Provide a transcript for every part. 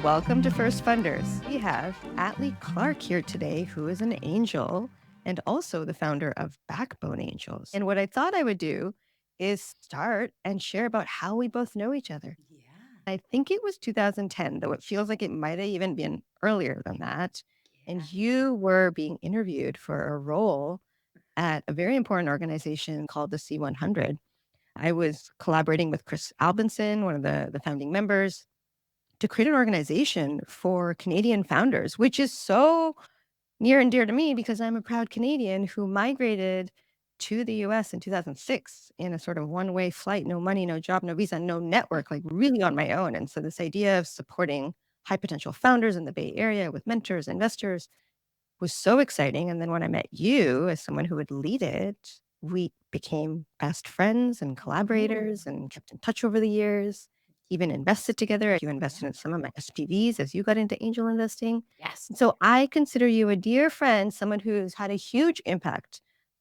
Welcome to First Funders. We have Atlee Clark here today, who is an angel and also the founder of Backbone Angels. And what I thought I would do is start and share about how we both know each other. Yeah. I think it was 2010, though it feels like it might have even been earlier than that. And you were being interviewed for a role at a very important organization called the C100. I was collaborating with Chris Albinson, one of the founding members, to create an organization for Canadian founders, which is so near and dear to me because I'm a proud Canadian who migrated to the US in 2006 in a sort of one-way flight, no money, no job, no visa, no network, like really on my own. And so this idea of supporting high potential founders in the Bay Area with mentors, investors was so exciting. And then when I met you as someone who would lead it, we became best friends and collaborators and kept in touch over the years, even invested together. You invested in some of my SPVs as you got into angel investing. Yes. And so I consider you a dear friend, someone who's had a huge impact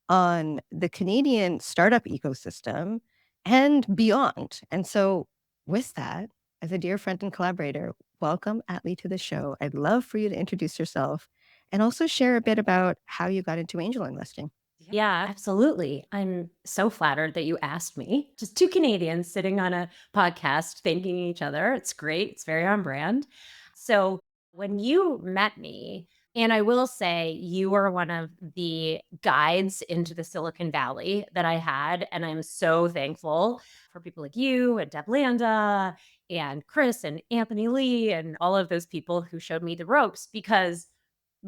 on the Canadian startup ecosystem and beyond. And so with that, as a dear friend and collaborator, welcome Atlee to the show. I'd love for you to introduce yourself and also share a bit about how you got into angel investing. Yeah, absolutely. I'm so flattered that you asked me. Just two Canadians sitting on a podcast thanking each other. It's great. It's very on brand. So when you met me, and I will say you were one of the guides into the Silicon Valley that I had. And I'm so thankful for people like you and Deb Landa and Chris and Anthony Lee and all of those people who showed me the ropes because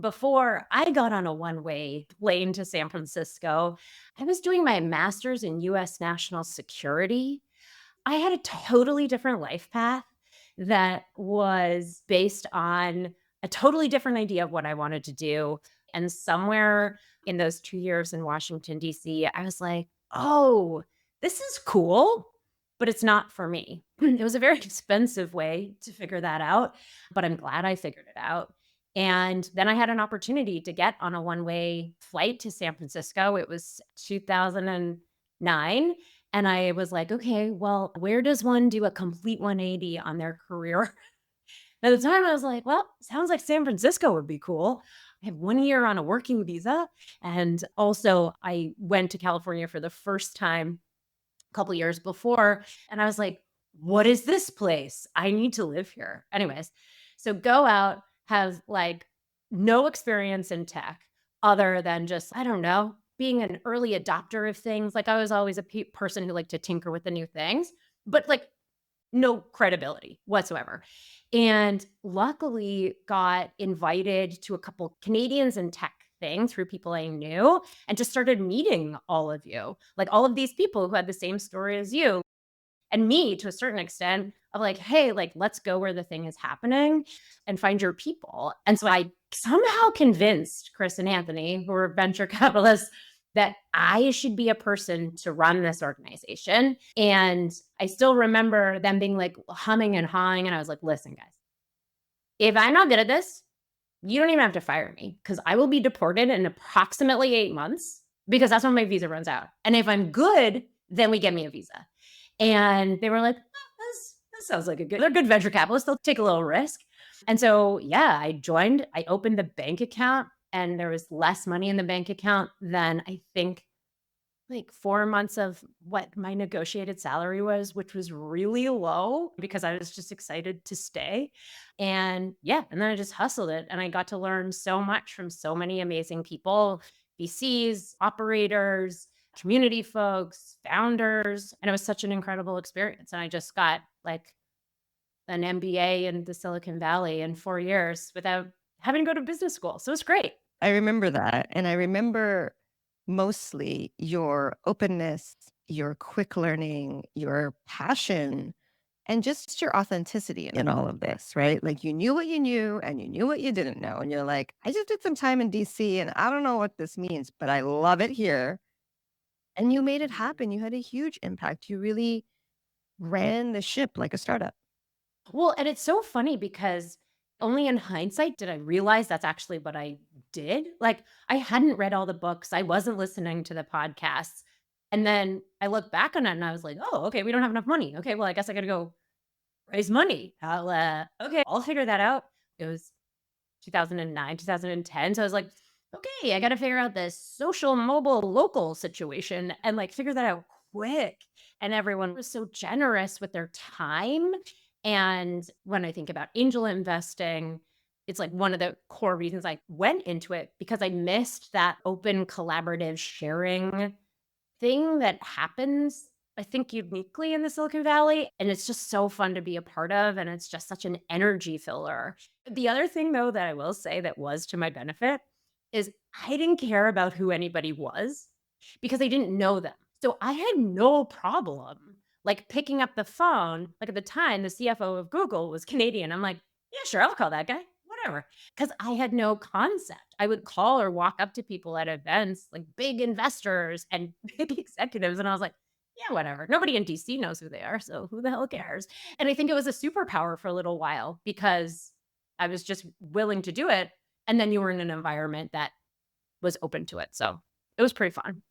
before I got on a one-way plane to San Francisco, I was doing my master's in US national security. I had a totally different life path that was based on a totally different idea of what I wanted to do. And somewhere in those 2 years in Washington, D.C., I was like, oh, this is cool, but it's not for me. It was a very expensive way to figure that out, but I'm glad I figured it out. And then I had an opportunity to get on a one-way flight to San Francisco. It was 2009. And I was like, okay, well, where does one do a complete 180 on their career? At the time, I was like, well, sounds like San Francisco would be cool. I have 1 year on a working visa. And also, I went to California for the first time a couple years before. And I was like, what is this place? I need to live here. Anyways, so go out, have like no experience in tech other than just, I don't know, being an early adopter of things. Like I was always a person who liked to tinker with the new things, but like no credibility whatsoever. And luckily got invited to a couple Canadians in tech thing through people I knew and just started meeting all of you, like all of these people who had the same story as you and me to a certain extent of like, hey, like, let's go where the thing is happening and find your people. And so I somehow convinced Chris and Anthony, who were venture capitalists, that I should be a person to run this organization. And I still remember them being like humming and hawing. And I was like, listen, guys, if I'm not good at this, you don't even have to fire me because I will be deported in approximately 8 months because that's when my visa runs out. And if I'm good, then we get me a visa. And they were like, oh, this sounds like they're good venture capitalists. They'll take a little risk. And so, yeah, I joined, I opened the bank account and there was less money in the bank account than I think like 4 months of what my negotiated salary was, which was really low because I was just excited to stay. And yeah, and then I just hustled it and I got to learn so much from so many amazing people, VCs, operators, community folks, founders. And it was such an incredible experience. And I just got like an MBA in the Silicon Valley in 4 years without having to go to business school. So it was great. I remember that. And I remember mostly your openness, your quick learning, your passion, and just your authenticity in all of this, right? Like you knew what you knew and you knew what you didn't know. And you're like, I just did some time in DC and I don't know what this means, but I love it here. And you made it happen. You had a huge impact. You really ran the ship like a startup. Well, and it's so funny because only in hindsight did I realize that's actually what I did. Like, I hadn't read all the books, I wasn't listening to the podcasts. And then I look back on it and I was like, oh, okay, we don't have enough money. Okay, well, I guess I got to go raise money. I'll figure that out. It was 2009, 2010. So I was like, okay, I got to figure out this social, mobile, local situation and like figure that out quick. And everyone was so generous with their time. And when I think about angel investing, it's like one of the core reasons I went into it because I missed that open, collaborative sharing thing that happens, I think, uniquely in the Silicon Valley, and it's just so fun to be a part of, and it's just such an energy filler. The other thing, though, that I will say that was to my benefit is I didn't care about who anybody was because I didn't know them. So I had no problem, like, picking up the phone. Like, at the time, the CFO of Google was Canadian. I'm like, "Yeah, sure, I'll call that guy, whatever." Because I had no concept. I would call or walk up to people at events, like big investors and big executives, and I was like, "Yeah, whatever. Nobody in DC knows who they are, so who the hell cares?" And I think it was a superpower for a little while because I was just willing to do it, and then you were in an environment that was open to it, so it was pretty fun.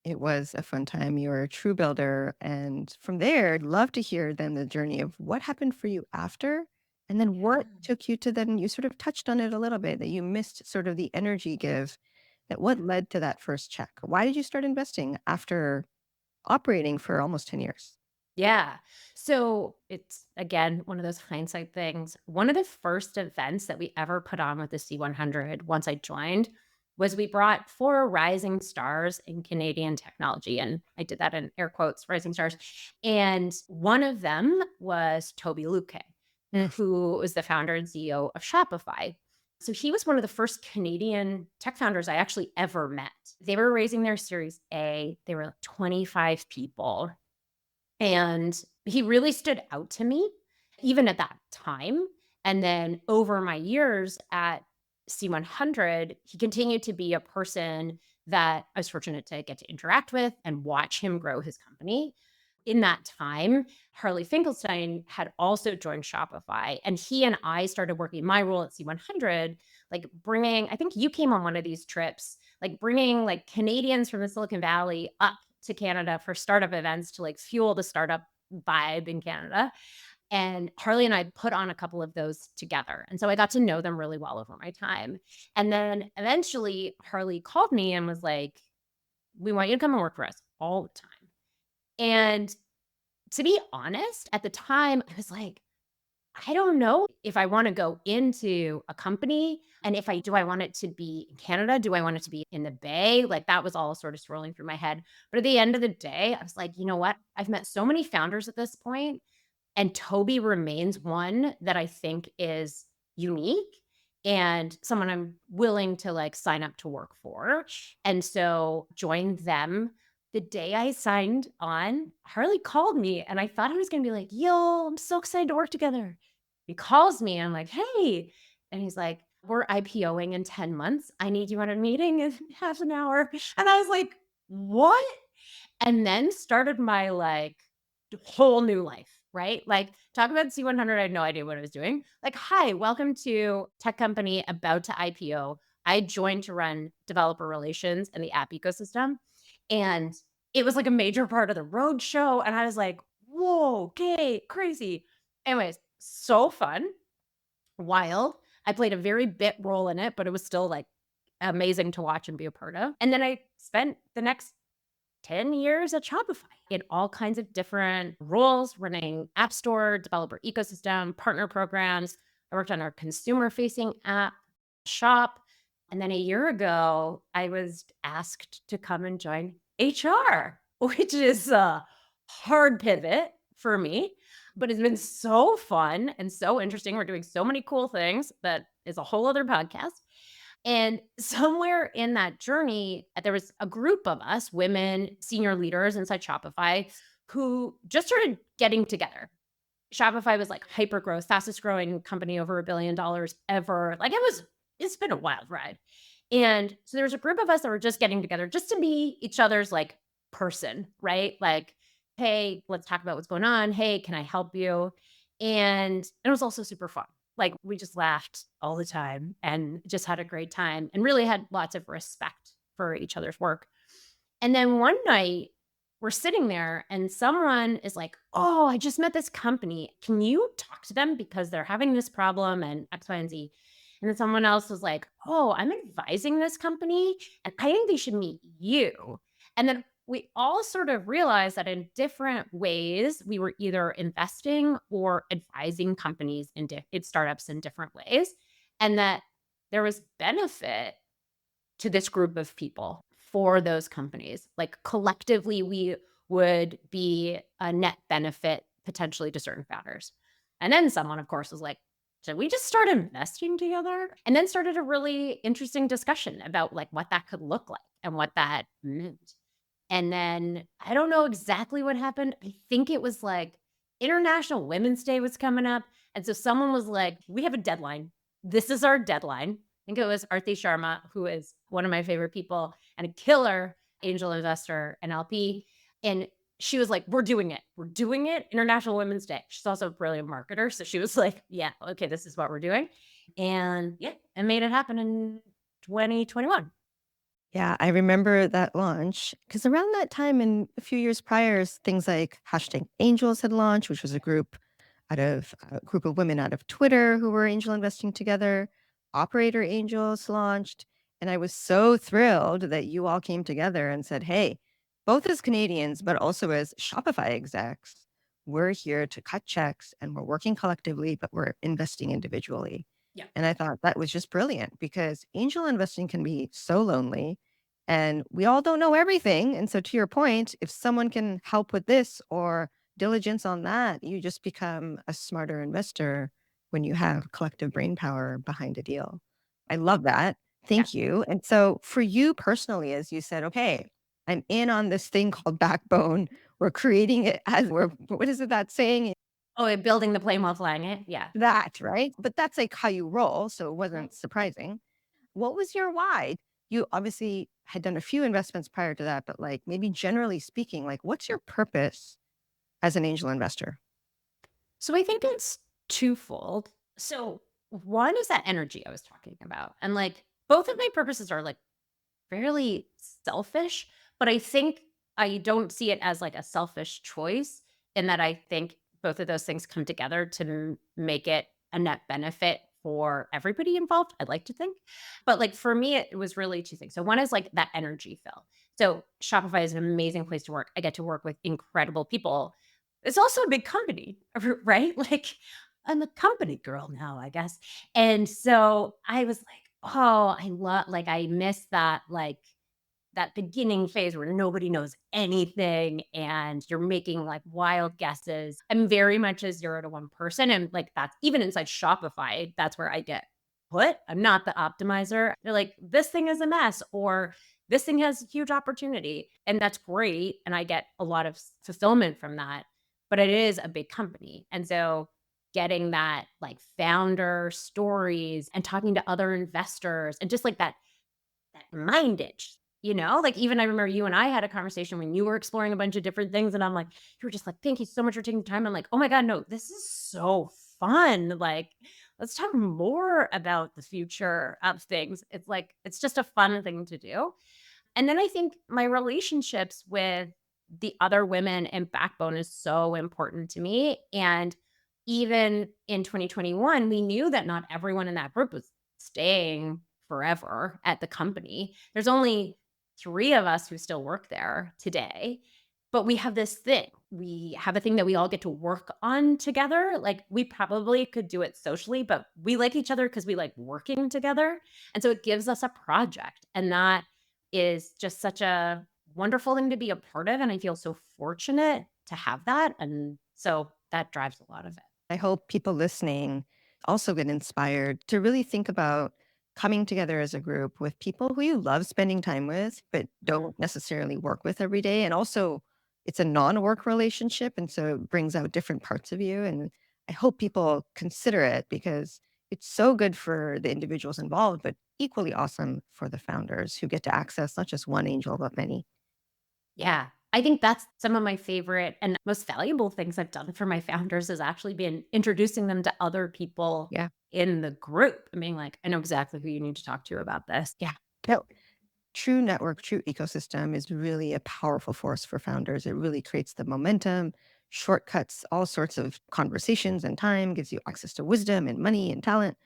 It was a fun time. You were a true builder. And from there, I'd love to hear then the journey of what happened for you after. And then what Yeah. took you to then, you sort of touched on it a little bit, that you missed sort of the energy give, that what led to that first check? Why did you start investing after operating for almost 10 years? Yeah. So it's again one of those hindsight things. One of the first events that we ever put on with the C100 once I joined was we brought four rising stars in Canadian technology. And I did that in air quotes, rising stars. And one of them was Tobi Luke, Mm. who was the founder and CEO of Shopify. So he was one of the first Canadian tech founders I actually ever met. They were raising their Series A. They were like 25 people, and he really stood out to me, even at that time. And then over my years at C100, he continued to be a person that I was fortunate to get to interact with and watch him grow his company. In that time, Harley Finkelstein had also joined Shopify, and he and I started working my role at C100, like bringing, I think you came on one of these trips, like bringing like Canadians from the Silicon Valley up to Canada for startup events to like fuel the startup vibe in Canada. And Harley and I put on a couple of those together. And so I got to know them really well over my time. And then eventually Harley called me and was like, "We want you to come and work for us all the time." And to be honest, at the time, I was like, I don't know if I want to go into a company, and if I do, I want it to be in Canada? Do I want it to be in the Bay? Like that was all sort of swirling through my head. But at the end of the day, I was like, you know what? I've met so many founders at this point, and Toby remains one that I think is unique and someone I'm willing to like sign up to work for. And so joined them. The day I signed on, Harley called me and I thought I was going to be like, "Yo, I'm so excited to work together." He calls me and I'm like, "Hey." And he's like, "We're IPOing in 10 months. I need you on a meeting in half an hour." And I was like, "What?" And then started my like whole new life, right? Like, talk about C100, I had no idea what I was doing. Like, "Hi, welcome to tech company about to IPO. I joined to run developer relations and the app ecosystem." And it was like a major part of the roadshow. And I was like, "Whoa, okay, crazy." Anyways, so fun, wild. I played a very bit role in it, but it was still like amazing to watch and be a part of. And then I spent the next 10 years at Shopify in all kinds of different roles, running app store, developer ecosystem, partner programs. I worked on our consumer facing app, Shop. And then a year ago, I was asked to come and join HR, which is a hard pivot for me, but it's been so fun and so interesting. We're doing so many cool things that is a whole other podcast. And somewhere in that journey, there was a group of us, women, senior leaders inside Shopify, who just started getting together. Shopify was like hyper growth, fastest growing company, over $1 billion ever. Like it's been a wild ride. And so there was a group of us that were just getting together just to be each other's like person, right? Like, "Hey, let's talk about what's going on. Hey, can I help you?" And it was also super fun. Like we just laughed all the time and just had a great time and really had lots of respect for each other's work. And then one night we're sitting there and someone is like, "Oh, I just met this company. Can you talk to them because they're having this problem and X, Y, and Z?" And then someone else was like, "Oh, I'm advising this company and I think they should meet you." And then we all sort of realized that in different ways, we were either investing or advising companies in startups in different ways, and that there was benefit to this group of people for those companies. Like collectively, we would be a net benefit potentially to certain founders. And then someone, of course, was like, should we just start investing together? And then started a really interesting discussion about like what that could look like and what that meant. And then I don't know exactly what happened. I think it was like International Women's Day was coming up. And so someone was like, we have a deadline. This is our deadline. I think it was Arthi Sharma, who is one of my favorite people and a killer angel investor and LP. And she was like, we're doing it. We're doing it. International Women's Day. She's also a brilliant marketer. So she was like, yeah, okay, this is what we're doing. And yeah, and made it happen in 2021. Yeah, I remember that launch because around that time and a few years prior, things like hashtag Angels had launched, which was a group of women out of Twitter who were angel investing together. Operator Angels launched, and I was so thrilled that you all came together and said, "Hey, both as Canadians, but also as Shopify execs, we're here to cut checks and we're working collectively, but we're investing individually." Yeah. And I thought that was just brilliant because angel investing can be so lonely and we all don't know everything. And so, to your point, if someone can help with this or diligence on that, you just become a smarter investor when you have collective brain power behind a deal. I love that. Yeah. Thank you. And so, for you personally, as you said, okay, I'm in on this thing called Backbone. We're creating it as what is it that saying? Oh, building the plane while flying it? Yeah. That, right? But that's like how you roll. So it Right. wasn't surprising. What was your why? You obviously had done a few investments prior to that, but like maybe generally speaking, like what's your purpose as an angel investor? So I think it's twofold. So one is that energy I was talking about. And like both of my purposes are like fairly selfish, but I think I don't see it as like a selfish choice in that I think both of those things come together to make it a net benefit for everybody involved. I'd like to think. But like for me, it was really two things. So one is like that energy fill. So Shopify is an amazing place to work. I get to work with incredible people. It's also a big company, right? Like I'm a company girl now, I guess. And so I was like, oh, I love like I miss that like that beginning phase where nobody knows anything and you're making like wild guesses. I'm very much a 0 to 1 person. And like that's even inside Shopify, that's where I get put. I'm not the optimizer. They're like, this thing is a mess or this thing has huge opportunity. And that's great. And I get a lot of fulfillment from that. But it is a big company. And so getting that like founder stories and talking to other investors and just like that mindage, you know? Like, even I remember you and I had a conversation when you were exploring a bunch of different things, and I'm like, you were just like, "Thank you so much for taking the time." I'm like, "Oh my god, no, this is so fun." Like, let's talk more about the future of things. It's like, it's just a fun thing to do. And then I think my relationships with the other women in Backbone is so important to me. And even in 2021, we knew that not everyone in that group was staying forever at the company. There's only 3 of us who still work there today. But we have this thing. We have a thing that we all get to work on together. Like we probably could do it socially, but we like each other because we like working together. And so it gives us a project. And that is just such a wonderful thing to be a part of, and I feel so fortunate to have that, and so that drives a lot of it. I hope people listening also get inspired to really think about coming together as a group with people who you love spending time with, but don't necessarily work with every day. And also, it's a non work relationship. And so it brings out different parts of you. And I hope people consider it because it's so good for the individuals involved, but equally awesome for the founders who get to access not just one angel, but many. Yeah. I think that's some of my favorite and most valuable things I've done for my founders has actually been introducing them to other people Yeah. in the group and being like, "I know exactly who you need to talk to about this." Yeah. No, true network, true ecosystem is really a powerful force for founders. It really creates the momentum, shortcuts all sorts of conversations and time, gives you access to wisdom and money and talent.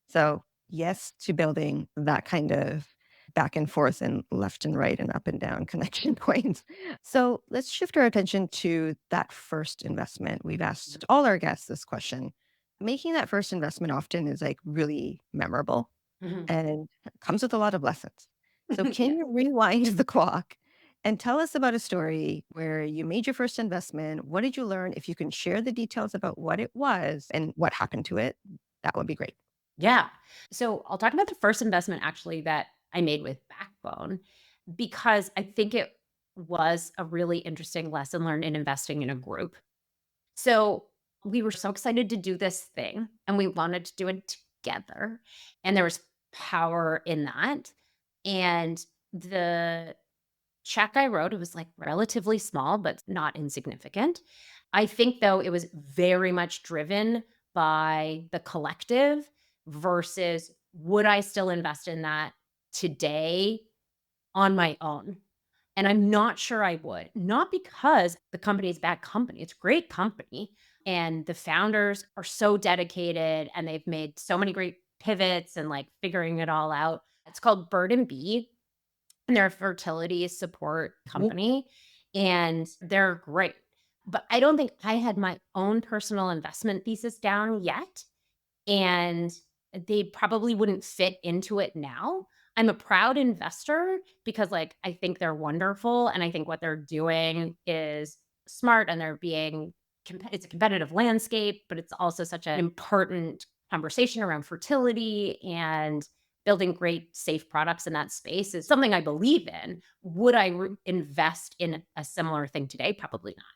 So, yes to building that kind of back and forth and left and right and up and down connection points. So, let's shift our attention to that first investment. We've asked all our guests this question. Making that first investment often is like really memorable Mhm. and comes with a lot of lessons. So, can Yeah. you rewind the clock and tell us about a story where you made your first investment? What did you learn? If you can share the details about what it was and what happened to it, that would be great. Yeah. So I'll talk about the first investment actually that I made with Backbone because I think it was a really interesting lesson learned in investing in a group. So we were so excited to do this thing and we wanted to do it together. And there was power in that. And the check I wrote, it was like relatively small, but not insignificant. I think though it was very much driven by the collective versus would I still invest in that today on my own? And I'm not sure I would. Not because the company is a bad company. It's a great company. And the founders are so dedicated and they've made so many great pivots and like figuring it all out. It's called Bird and Bee and they're a fertility support Mhm. company, and they're great. But I don't think I had my own personal investment thesis down yet, and they probably wouldn't fit into it now. I'm a proud investor because, like, I think they're wonderful, and I think what they're doing is smart, and they're being it's a competitive landscape, but it's also such an important conversation around fertility and building great safe products in that space is something I believe in. Would I invest in a similar thing today? Probably not.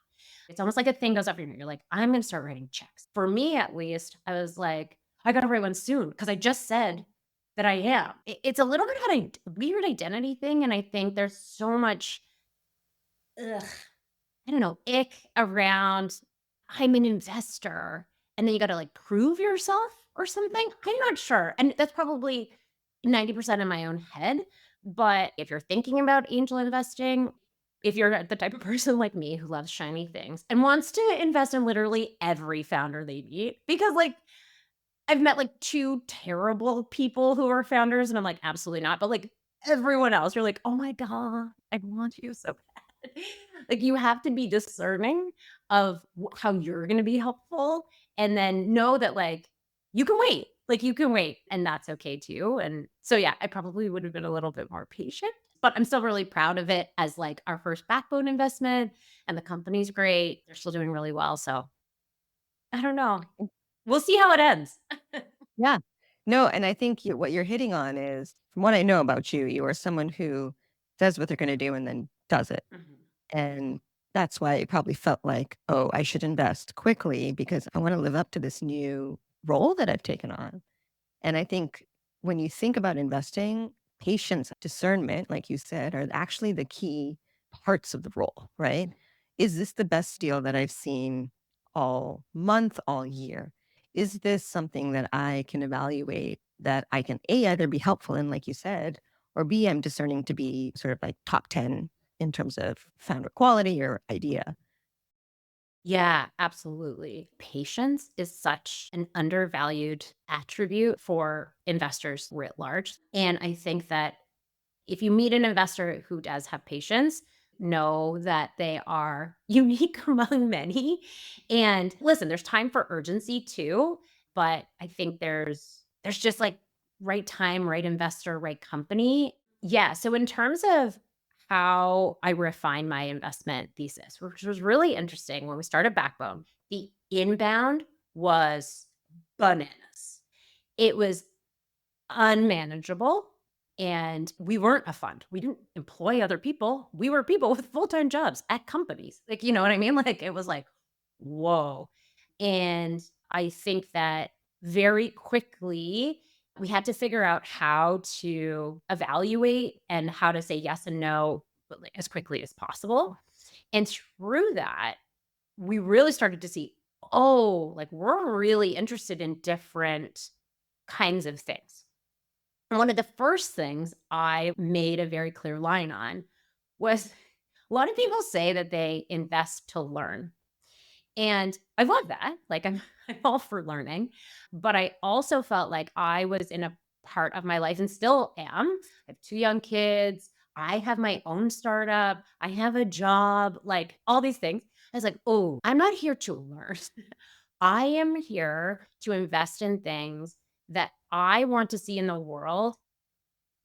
It's almost like a thing goes up your you're like, I'm going to start writing checks. For me, at least, I was like, I got to write one soon because I just said that I am. It's a little bit of a weird identity thing. And I think there's so much, ugh, I don't know, ick around I'm an investor. And then you got to like prove yourself or something. I'm not sure. And that's probably 90% in my own head. But if you're thinking about angel investing, if you're the type of person like me who loves shiny things and wants to invest in literally every founder they meet, because like I've met like two terrible people who are founders, and I'm like, absolutely not. But like everyone else, you're like, oh my God, I want you so bad. Like you have to be discerning of how you're going to be helpful and then know that like you can wait. Like you can wait and that's okay too. And so yeah, I probably would have been a little bit more patient, but I'm still really proud of it as like our first backbone investment and the company's great. They're still doing really well. So I don't know. We'll see how it ends. Yeah. No, and I think what you're hitting on is, from what I know about you, you are someone who says what they're going to do and then does it. Mhm. And that's why it probably felt like, oh, I should invest quickly because I want to live up to this new role that I've taken on. And I think when you think about investing, patience, discernment, like you said, are actually the key parts of the role, right? Is this the best deal that I've seen all month, all year? Is this something that I can evaluate that I can A, either be helpful in, like you said, or B, I'm discerning to be sort of like top 10 in terms of founder quality or idea? Yeah, absolutely. Patience is such an undervalued attribute for investors writ large. And I think that if you meet an investor who does have patience, know that they are unique among many. And listen, there's time for urgency too, but I think there's just like right time, right investor, right company. Yeah, so in terms of how I refine my investment thesis, which was really interesting when we started Backbone, the inbound was bananas. It was unmanageable, and we weren't a fund. We didn't employ other people. We were people with full-time jobs at companies. Like, you know what I mean? Like, it was like, "Whoa." And I think that very quickly, we had to figure out how to evaluate and how to say yes and no, but, like, as quickly as possible. And through that, we really started to see, oh, like, we're really interested in different kinds of things. And one of the first things I made a very clear line on was a lot of people say that they invest to learn. And I love that. Like I'm all for learning, but I also felt like I was in a part of my life and still am. I have 2 young kids. I have my own startup. I have a job, like all these things. I was like, "Oh, I'm not here to learn. I am here to invest in things that I want to see in the world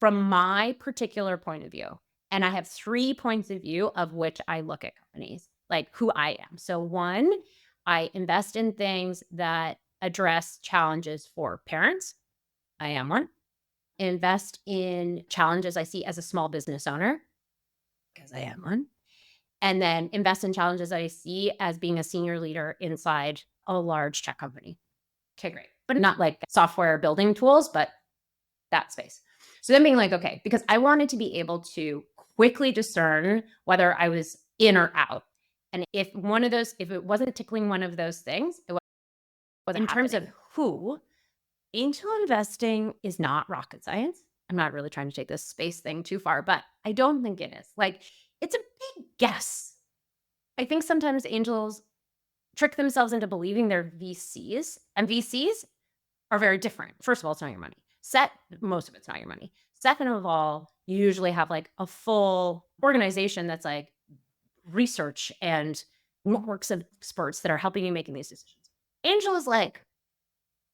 from my particular point of view." And I have 3 points of view of which I look at companies, like who I am. So 1, I invest in things that address challenges for parents. I am one. Invest in challenges I see as a small business owner, because I am one. And then invest in challenges I see as being a senior leader inside a large tech company. Okay, great. But not like software building tools, but that space. So then being like, okay, because I wanted to be able to quickly discern whether I was in or out. And if it wasn't tickling one of those things, it wasn't in terms of who, angel investing is not rocket science. I'm not really trying to take this space thing too far, but I don't think it is. Like, it's a big guess. I think sometimes angels trick themselves into believing they're VCs, and VCs are very different. First of all, it's not your money. Most of it's not your money. Second of all, you usually have like a full organization that's like research and networks of experts that are helping you making these decisions. Angel is like,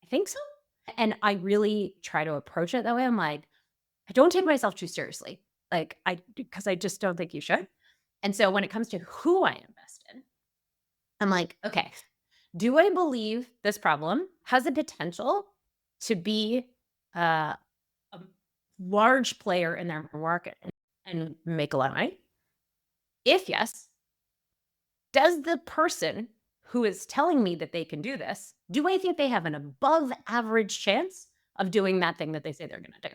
I think so. And I really try to approach it that way. I'm like, I don't take myself too seriously. Because I just don't think you should. And so when it comes to who I invest in, I'm like, okay, do I believe this problem has the potential to be a large player in their market and make a lot of money? If yes, does the person who is telling me that they can do this, do I think they have an above average chance of doing that thing that they say they're going to do?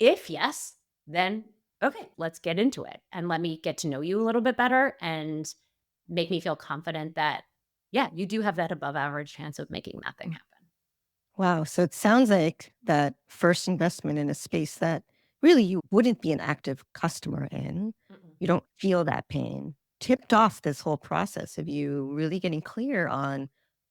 If yes, then okay, let's get into it and let me get to know you a little bit better and make me feel confident that, yeah, you do have that above average chance of making that thing happen. Wow. So it sounds like that first investment in a space that really you wouldn't be an active customer in, Mm-mm. you don't feel that pain, tipped off this whole process of you really getting clear on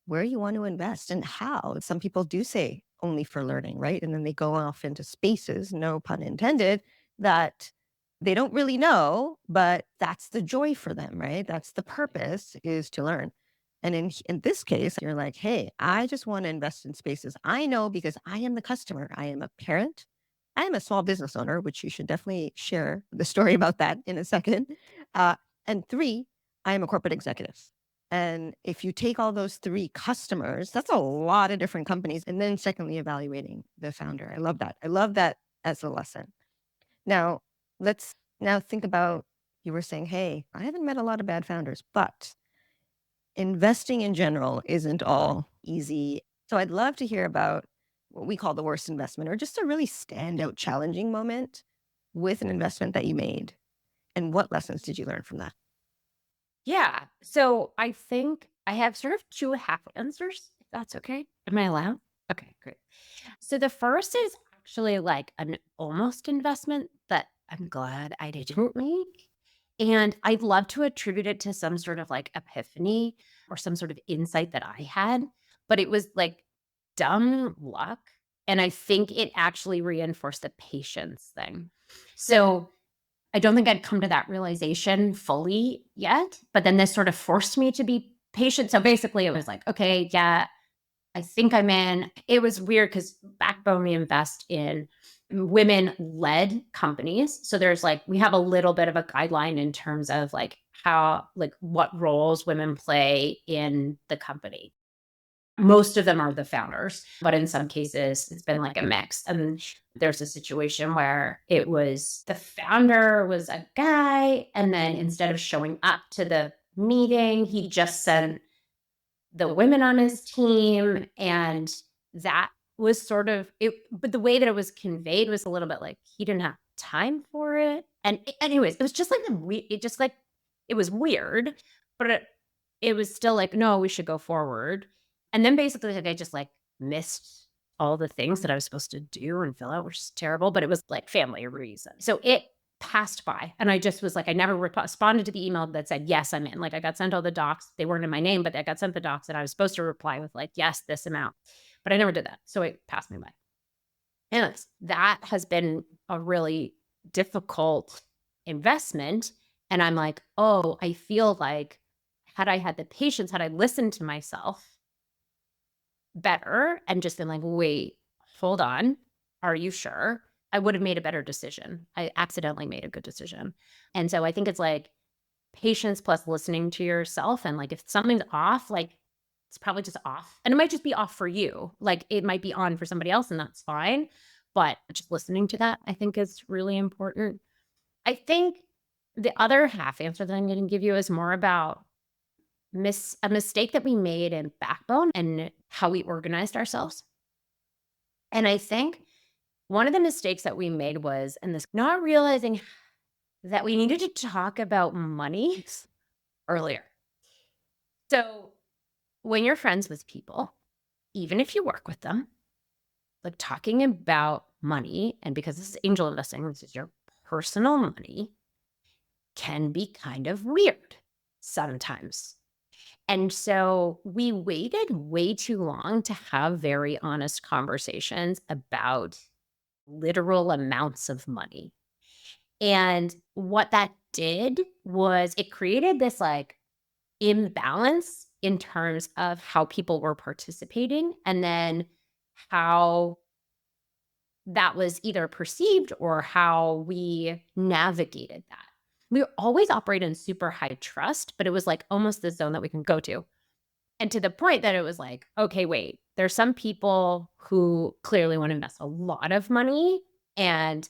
where you want to invest and how. Some people do say only for learning, right? And then they go off into spaces, no pun intended, that they don't really know, but that's the joy for them, right? That's the purpose is to learn. And in this case, you're like, hey, I just want to invest in spaces I know because I am the customer. I am a parent. I am a small business owner, which you should definitely share the story about that in a second. Uh, and 3, I am a corporate executive. And if you take all those 3 customers, that's a lot of different companies. And then secondly, evaluating the founder. I love that. I love that as a lesson. Now, let's now think about, you were saying, hey, I haven't met a lot of bad founders, but investing in general isn't all easy. So I'd love to hear about what we call the worst investment or just a really standout challenging moment with an investment that you made. And what lessons did you learn from that? Yeah. So I think I have sort of 2 half answers, if that's okay. Am I allowed? Okay, great. So the first is actually like an almost investment that I'm glad I didn't make. And I'd love to attribute it to some sort of like epiphany or some sort of insight that I had, but it was like dumb luck. And I think it actually reinforced the patience thing. So I don't think I'd come to that realization fully yet, but then this sort of forced me to be patient. So basically, it was like, okay, yeah, I think I'm in. It was weird because Backbone, we invest in women led companies. So there's like, we have a little bit of a guideline in terms of like how, like what roles women play in the company. Most of them are the founders, but in some cases, it's been like a mix. And there's a situation where it was the founder was a guy, and then instead of showing up to the meeting, he just sent the women on his team. And that was sort of it. But the way that it was conveyed was a little bit like he didn't have time for it. And anyways, it was just like it was weird, but it was still like, no, we should go forward. And then basically like I just like missed all the things that I was supposed to do and fill out, which is terrible, but it was like family reason. So it passed by. And I just was like, I never responded to the email that said, yes, I'm in. Like I got sent all the docs. They weren't in my name, but I got sent the docs and I was supposed to reply with like, yes, this amount. But I never did that. So it passed me by. And that has been a really difficult investment. And I'm like, oh, I feel like had I had the patience, had I listened to myself better and just been like, wait, hold on. Are you sure? I would have made a better decision. I accidentally made a good decision. And so I think it's like patience plus listening to yourself. And like if something's off, like it's probably just off. And it might just be off for you. Like it might be on for somebody else, and that's fine. But just listening to that, I think is really important. I think the other half answer that I'm going to give you is more about a mistake that we made in Backbone and how we organized ourselves. And I think one of the mistakes that we made was in this not realizing that we needed to talk about money earlier. So when you're friends with people, even if you work with them, like talking about money, and because this is angel investing, this is your personal money, can be kind of weird sometimes. And so we waited way too long to have very honest conversations about literal amounts of money. And what that did was it created this like imbalance in terms of how people were participating and then how that was either perceived or how we navigated that. We always operate in super high trust, but it was like almost the zone that we can go to. And to the point that it was like, okay, wait, there's some people who clearly want to invest a lot of money and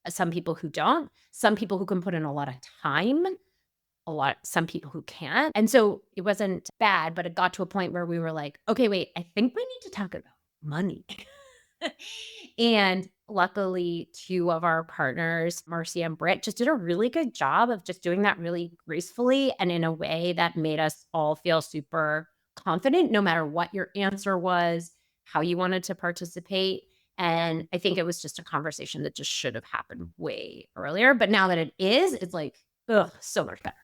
some people who don't, some people who can put in a lot of time, some people who can't. And so it wasn't bad, but it got to a point where we were like, okay, wait, I think we need to talk about money. And luckily, two of our partners, Marcy and Britt, just did a really good job of just doing that really gracefully and in a way that made us all feel super confident, no matter what your answer was, how you wanted to participate. And I think it was just a conversation that just should have happened way earlier. But now that it is, it's like, ugh, so much better.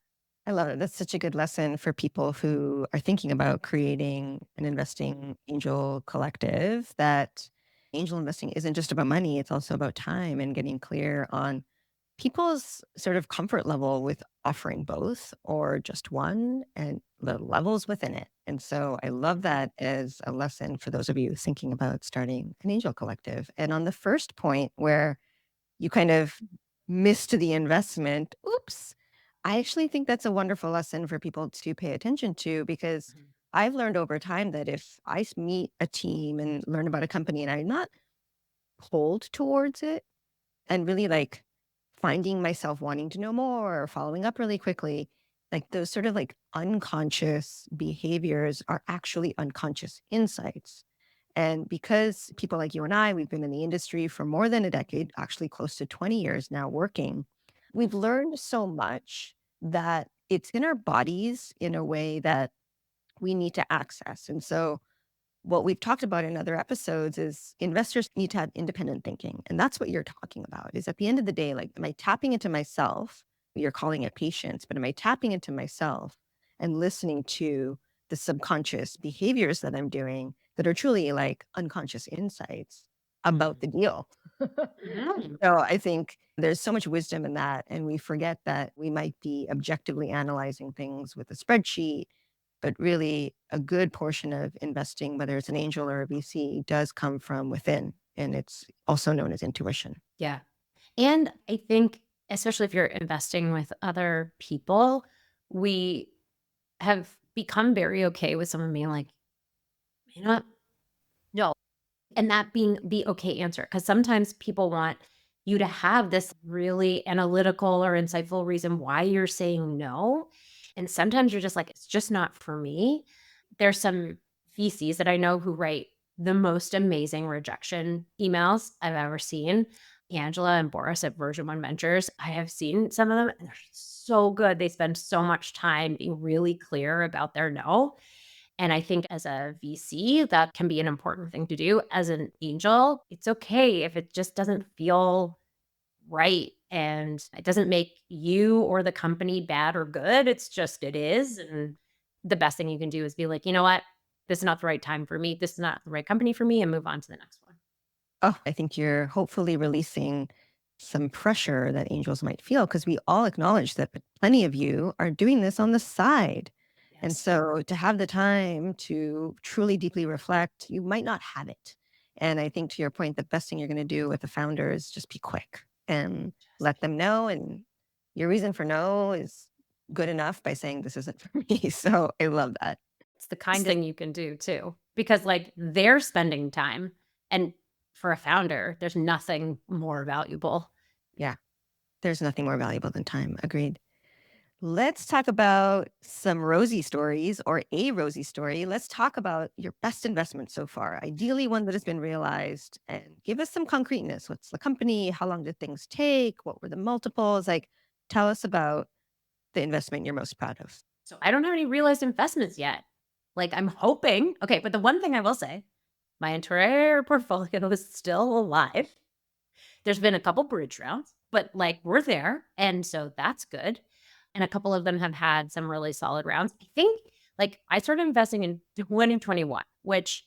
I love it. That's such a good lesson for people who are thinking about creating an investing angel collective, that angel investing isn't just about money, it's also about time and getting clear on people's sort of comfort level with offering both or just one and the levels within it. And so I love that as a lesson for those of you thinking about starting an angel collective. And on the first point where you kind of missed the investment, oops, I actually think that's a wonderful lesson for people to pay attention to, because Mhm. I've learned over time that if I meet a team and learn about a company and I'm not pulled towards it and really like finding myself wanting to know more or following up really quickly, like those sort of like unconscious behaviors are actually unconscious insights. And because people like you and I, we've been in the industry for more than a decade, actually close to 20 years now working, we've learned so much that it's in our bodies in a way that we need to access. And so what we've talked about in other episodes is investors need to have independent thinking. And that's what you're talking about, is at the end of the day, like, am I tapping into myself? You're calling it patience, but am I tapping into myself and listening to the subconscious behaviors that I'm doing that are truly like unconscious insights about Mhm. the deal? Mhm. So I think there's so much wisdom in that. And we forget that we might be objectively analyzing things with a spreadsheet, but really a good portion of investing, whether it's an angel or a VC, does come from within. And it's also known as intuition. Yeah. And I think, especially if you're investing with other people, we have become very okay with someone being like, you know what? No. And that being the okay answer. Because sometimes people want you to have this really analytical or insightful reason why you're saying no. And sometimes you're just like, it's just not for me. There's some VCs that I know who write the most amazing rejection emails I've ever seen. Angela and Boris at Version One Ventures, I have seen some of them and they're so good. They spend so much time being really clear about their no. And I think as a VC, that can be an important thing to do. As an angel, it's okay if it just doesn't feel right and it doesn't make you or the company bad or good. It's just it is. And the best thing you can do is be like, you know what? This is not the right time for me. This is not the right company for me, and move on to the next one. Oh, I think you're hopefully releasing some pressure that angels might feel because we all acknowledge that plenty of you are doing this on the side. And Yes. so to have the time to truly deeply reflect, you might not have it. And I think to your point, the best thing you're going to do with the founder is just be quick and Just let them know. And your reason for no is good enough by saying this isn't for me. So I love that. it's the kindest thing you can do too, because like they're spending time, and for a founder, there's nothing more valuable. Yeah, there's nothing more valuable than time. Agreed. Let's talk about some rosy stories or a rosy story. Let's talk about your best investment so far, ideally one that has been realized, and give us some concreteness. What's the company? How long did things take? What were the multiples? Like, tell us about the investment you're most proud of. So I don't have any realized investments yet. Like I'm hoping. Okay, but the one thing I will say, my entire portfolio is still alive. There's been a couple bridge rounds, but like we're there. And so that's good. And a couple of them have had some really solid rounds. I think like I started investing in 2021, which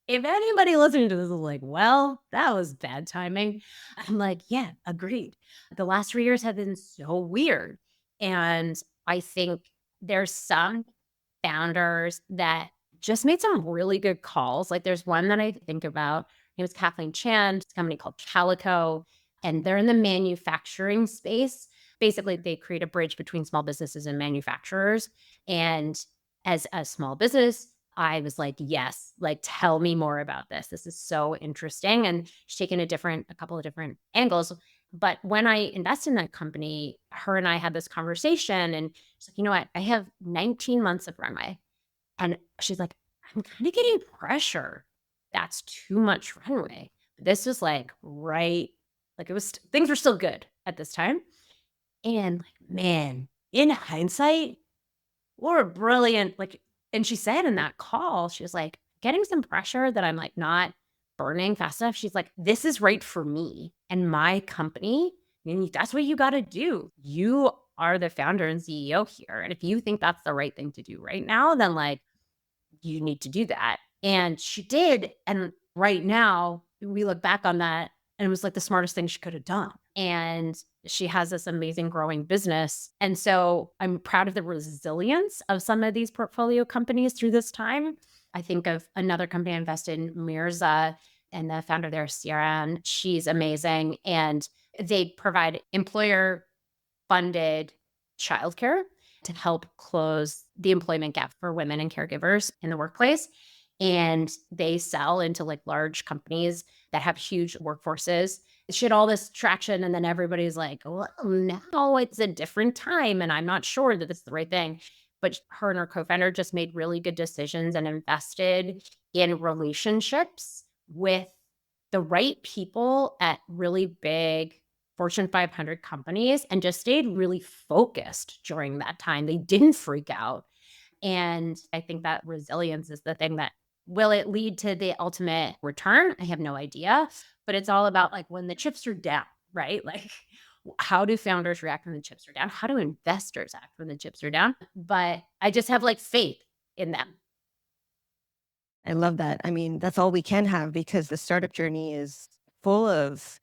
if anybody listening to this is like, well, that was bad timing. I'm like, yeah, agreed. The last 3 years have been so weird. And I think there's some founders that just made some really good calls. Like there's one that I think about. Her name is Kathleen Chan. It's a company called Calico, and they're in the manufacturing space. Basically, they create a bridge between small businesses and manufacturers. And as a small business, I was like, yes, like tell me more about this. This is so interesting. And she's taken a couple of different angles. But when I invest in that company, her and I had this conversation, and she's like, you know what? I have 19 months of runway. And she's like, I'm kind of getting pressure. That's too much runway. This was like right, like it was, things were still good at this time. And like, man, in hindsight, we're brilliant. Like, and she said in that call, she was like, getting some pressure that I'm like not burning fast enough. She's like, this is right for me and my company. And that's what you got to do. You are the founder and CEO here. And if you think that's the right thing to do right now, then like you need to do that. And she did. And right now, we look back on that and it was like the smartest thing she could have done. And she has this amazing growing business. And so I'm proud of the resilience of some of these portfolio companies through this time. I think of another company I invested in, MIrza, and the founder there, Sierra. She's amazing. And they provide employer funded childcare to help close the employment gap for women and caregivers in the workplace. And they sell into like large companies that have huge workforces. She had all this traction, and then everybody's like, well, now it's a different time, and I'm not sure that this is the right thing. But her and her co founder just made really good decisions and invested in relationships with the right people at really big Fortune 500 companies and just stayed really focused during that time. They didn't freak out. And I think that resilience is the thing that will it lead to the ultimate return? I have no idea. But it's all about like when the chips are down, right? Like, how do founders react when the chips are down? How do investors act when the chips are down? But I just have like faith in them. I love that. I mean, that's all we can have because the startup journey is full of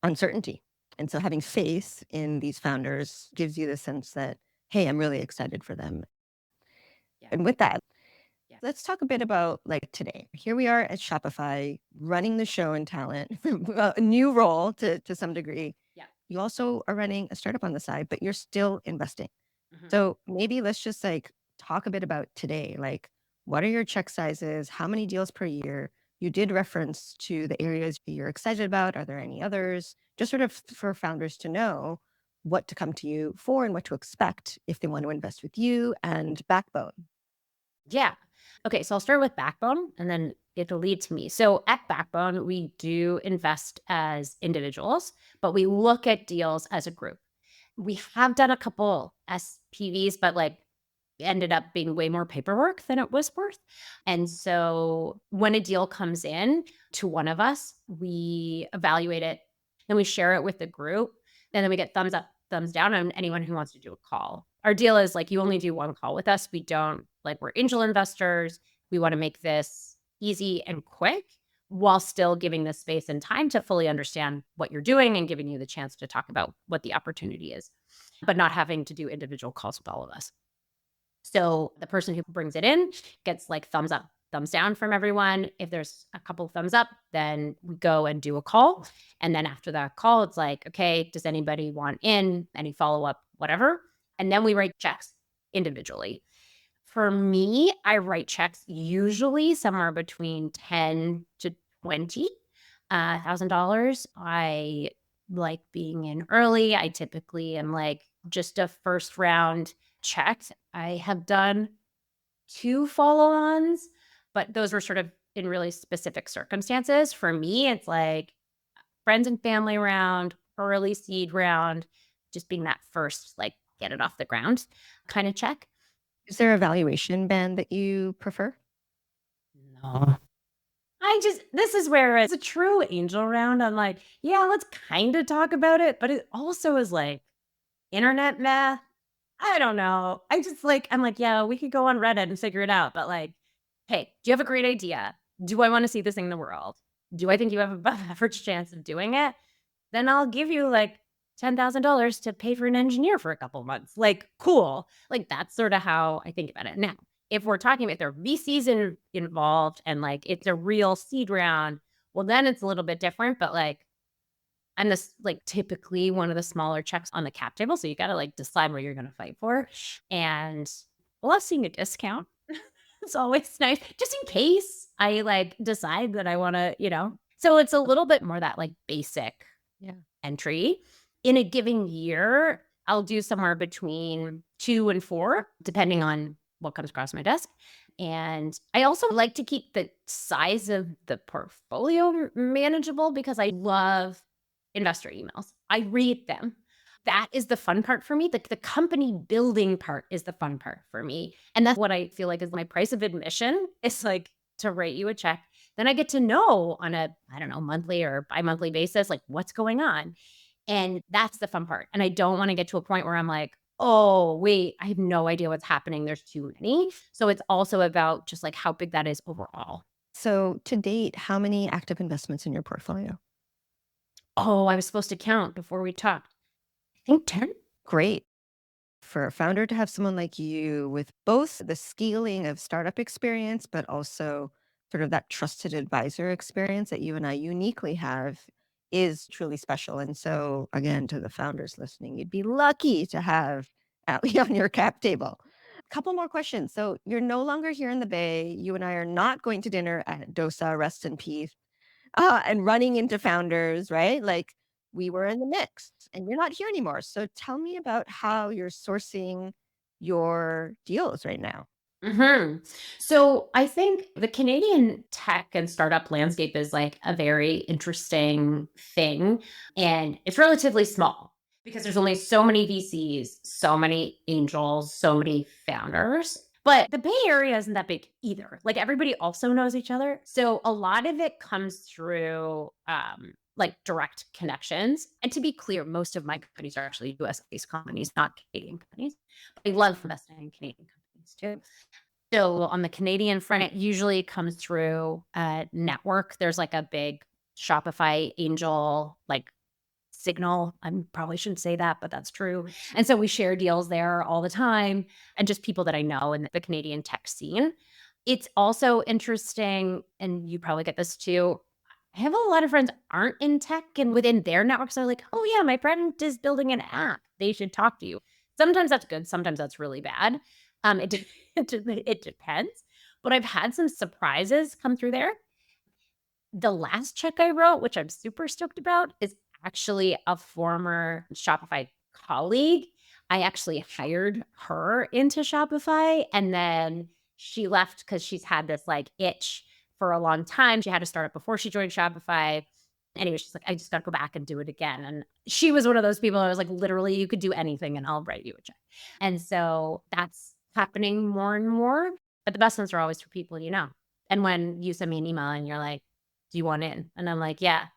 uncertainty. And so having faith in these founders gives you the sense that, hey, I'm really excited for them. Yeah. And with that, Yeah. let's talk a bit about like today. Here we are at Shopify running the show and talent, a new role to some degree. Yeah. You also are running a startup on the side, but you're still investing. Mhm. So maybe let's just like talk a bit about today. Like, what are your check sizes? How many deals per year? You did reference to the areas you're excited about. Are there any others? Just sort of for founders to know what to come to you for and what to expect if they want to invest with you and Backbone. Yeah. Okay. So I'll start with Backbone and then it'll lead to me. So at Backbone, we do invest as individuals, but we look at deals as a group. We have done a couple SPVs, but like ended up being way more paperwork than it was worth. And so when a deal comes in to one of us, we evaluate it, then we share it with the group, and then we get thumbs up, thumbs down on anyone who wants to do a call. Our deal is like, you only do one call with us. We don't like, we're angel investors. We want to make this easy and quick while still giving the space and time to fully understand what you're doing and giving you the chance to talk about what the opportunity is, but not having to do individual calls with all of us. So the person who brings it in gets like thumbs up, thumbs down from everyone. If there's a couple thumbs up, then we go and do a call. And then after that call, it's like, okay, does anybody want in? Any follow up, whatever? And then we write checks individually. For me, I write checks usually somewhere between 10 to 20 $1,000. I like being in early. I typically am like just a first round check. I have done 2 follow-ons, but those were sort of in really specific circumstances. For me, it's like friends and family round, early seed round, just being that first, like, get it off the ground kind of check. Is there a valuation band that you prefer? No. This is where it's a true angel round. I'm like, yeah, let's kind of talk about it, but it also is like internet math. I don't know. I'm like, yeah, we could go on Reddit and figure it out. But like, hey, do you have a great idea? Do I want to see this thing in the world? Do I think you have above average chance of doing it? Then I'll give you like $10,000 to pay for an engineer for a couple months. Like, cool. Like, that's sort of how I think about it. Now, if we're talking about there are VCs involved and like it's a real seed round, well, then it's a little bit different. But like, I'm this like typically one of the smaller checks on the cap table. So you got to like decide what you're going to fight for. And I love seeing a discount. It's always nice just in case I like decide that I want to. So it's a little bit more that like basic Yeah. entry. In a given year, I'll do somewhere between 2 and 4, depending on what comes across my desk. And I also like to keep the size of the portfolio manageable because I love investor emails. I read them. That is the fun part for me. The company building part is the fun part for me. And that's what I feel like is my price of admission is like to write you a check. Then I get to know on a, I don't know, monthly or bi-monthly basis, like what's going on. And that's the fun part. And I don't want to get to a point where I'm like, oh, wait, I have no idea what's happening. There's too many. So it's also about just like how big that is overall. So to date, how many active investments in your portfolio? Oh, I was supposed to count before we talked. I think 10. Great. For a founder to have someone like you with both the scaling of startup experience, but also sort of that trusted advisor experience that you and I uniquely have is truly special. And so, again, to the founders listening, you'd be lucky to have Atlee on your cap table. A couple more questions. So, you're no longer here in the Bay. You and I are not going to dinner at Dosa, rest in peace, and running into founders, right? Like we were in the mix and you're not here anymore. So tell me about how you're sourcing your deals right now. So I think the Canadian tech and startup landscape is like a very interesting thing. And it's relatively small because there's only so many VCs, so many angels, so many founders. But the Bay Area isn't that big either. Like everybody also knows each other. So a lot of it comes through like direct connections. And to be clear, most of my companies are actually US based companies, not Canadian companies. But I love investing in Canadian companies too. So on the Canadian front, it usually comes through a network. There's like a big Shopify angel like signal. I probably shouldn't say that, but that's true. And so we share deals there all the time and just people that I know in the Canadian tech scene. It's also interesting, and you probably get this too. I have a lot of friends aren't in tech, and within their networks, they're like, oh, yeah, my friend is building an app. They should talk to you. Sometimes that's good. Sometimes that's really bad. It depends. But I've had some surprises come through there. The last check I wrote, which I'm super stoked about, is actually a former Shopify colleague. I actually hired her into Shopify and then she left because she's had this like itch for a long time. She had to start up before she joined Shopify. Anyway, she's like, I just got to go back and do it again. And she was one of those people I was like, literally, you could do anything and I'll write you a check. And so that's happening more and more. But the best ones are always for people you know. And when you send me an email and you're like, "Do you want in?" And I'm like, "Yeah."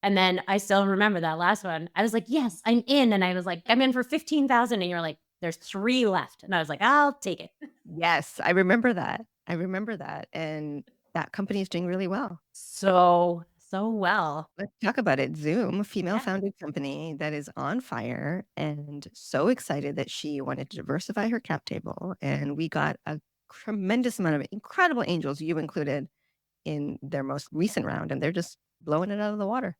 And then I still remember that last one. I was like, "Yes, I'm in." And I was like, "I'm in for 15,000." And you're like, "There's 3 left." And I was like, "I'll take it." Yes, I remember that. I remember that, and that company is doing really well. So well. Let's talk about it. Zoom, a Yeah. female-founded company that is on fire and so excited that she wanted to diversify her cap table, and we got a tremendous amount of incredible angels, you included, in their most recent round, and they're just blowing it out of the water.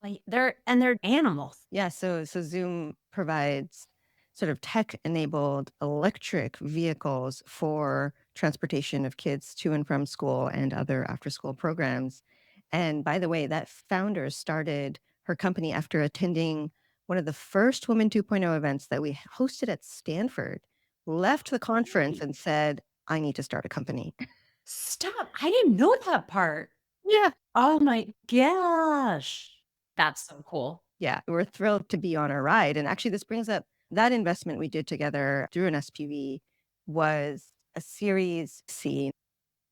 Like, they're animals. Yeah, so Zoom provides sort of tech-enabled electric vehicles for transportation of kids to and from school and other after-school programs. And by the way, that founder started her company after attending one of the first Women 2.0 events that we hosted at Stanford, left the conference Really? and said, "I need to start a company." Stop. I didn't know that part. Yeah. Oh my gosh. That's so cool. Yeah, we're thrilled to be on a ride, and actually this brings up that investment we did together through an SPV was a Series C.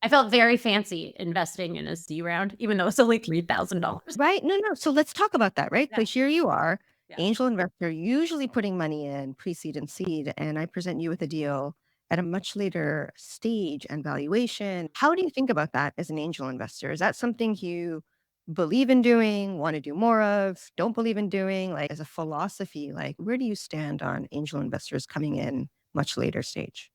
I felt very fancy investing in a C round, even though it's only $3,000. Right? No, no, so let's talk about that, right? So Yeah, here you are, yeah. angel investor, usually putting money in pre-seed and seed, and I present you with a deal at a much later stage and valuation. How do you think about that as an angel investor? Is that something you believe in doing, want to do more of, don't believe in doing? Like as a philosophy, like where do you stand on angel investors coming in much later stage?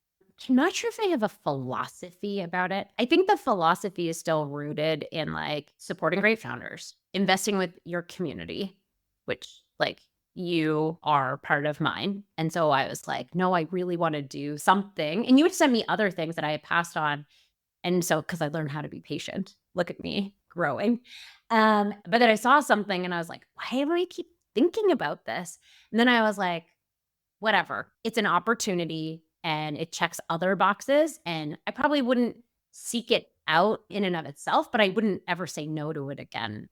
I'm not sure if I have a philosophy about it. I think the philosophy is still rooted in like supporting great founders, investing with your community, which like you are part of mine. And so I was like, no, I really want to do something. And you would send me other things that I had passed on. And so, because I learned how to be patient, look at me growing. But then I saw something and I was like, why do I keep thinking about this? And then I was like, whatever. It's an opportunity and it checks other boxes. And I probably wouldn't seek it out in and of itself, but I wouldn't ever say no to it again.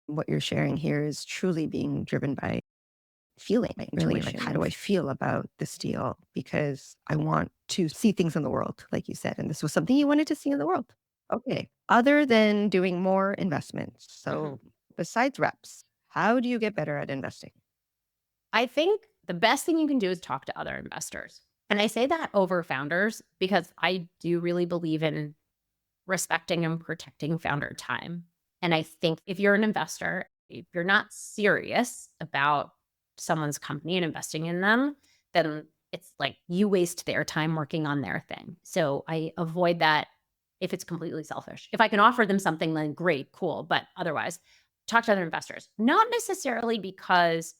What you're sharing here is truly being driven by feeling, My really like, intuition how do I and feel about this deal? Because I want to see things in the world, like you said, and this was something you wanted to see in the world. Okay. Other than doing more investments, Mhm. so besides reps, how do you get better at investing? I think the best thing you can do is talk to other investors. And I say that over founders because I do really believe in respecting and protecting founder time. And I think if you're an investor, if you're not serious about someone's company and investing in them, then it's like you waste their time working on their thing. So I avoid that if it's completely selfish. If I can offer them something, then great, cool. But otherwise, talk to other investors. Not necessarily because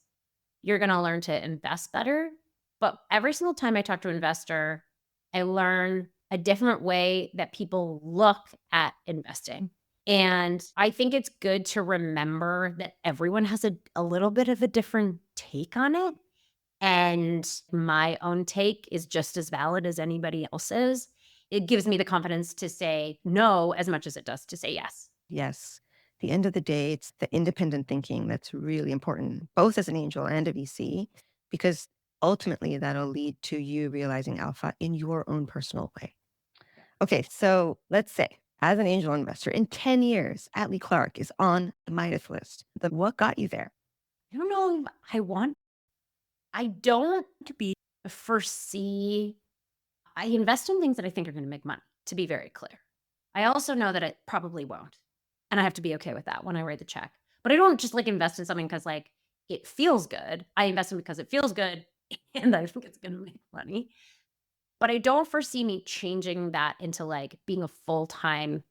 you're going to learn to invest better, but every single time I talk to an investor, I learn a different way that people look at investing. And I think it's good to remember that everyone has a little bit of a different take on it. And my own take is just as valid as anybody else's. It gives me the confidence to say no as much as it does to say yes. Yes. The end of the day, it's the independent thinking that's really important, both as an angel and a VC, because ultimately that'll lead to you realizing alpha in your own personal way. Okay, so let's say as an angel investor in 10 years, Atlee Clark is on the Midas list. What got you there? I don't know if I don't be foresee I invest in things that I think are gonna make money, to be very clear. I also know that it probably won't, and I have to be okay with that when I write the check. But I don't just, like, invest in something because like, it feels good. I invest in because it feels good, and I think it's gonna make money. But I don't foresee me changing that into, like, being a full-time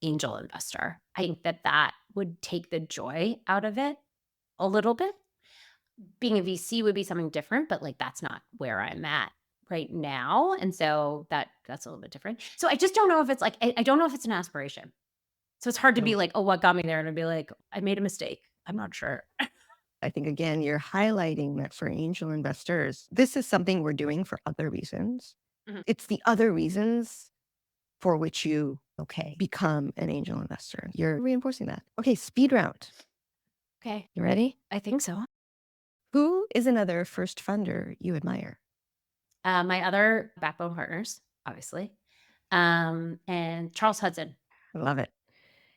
angel investor. I think that that would take the joy out of it a little bit. Being a VC would be something different, but, like, that's not where I'm at right now, and so that's a little bit different. So I just don't know if it's, like I don't know if it's an aspiration. So it's hard to be No. like, "Oh, what got me there?" And I'd be like, "I made a mistake. I'm not sure." I think, again, you're highlighting that for angel investors, this is something we're doing for other reasons. Mhm. It's the other reasons for which you, okay, become an angel investor. You're reinforcing that. Okay, speed round. Okay, You ready? I think so. Who is another first funder you admire? My other backbone partners, obviously, and Charles Hudson. I love it.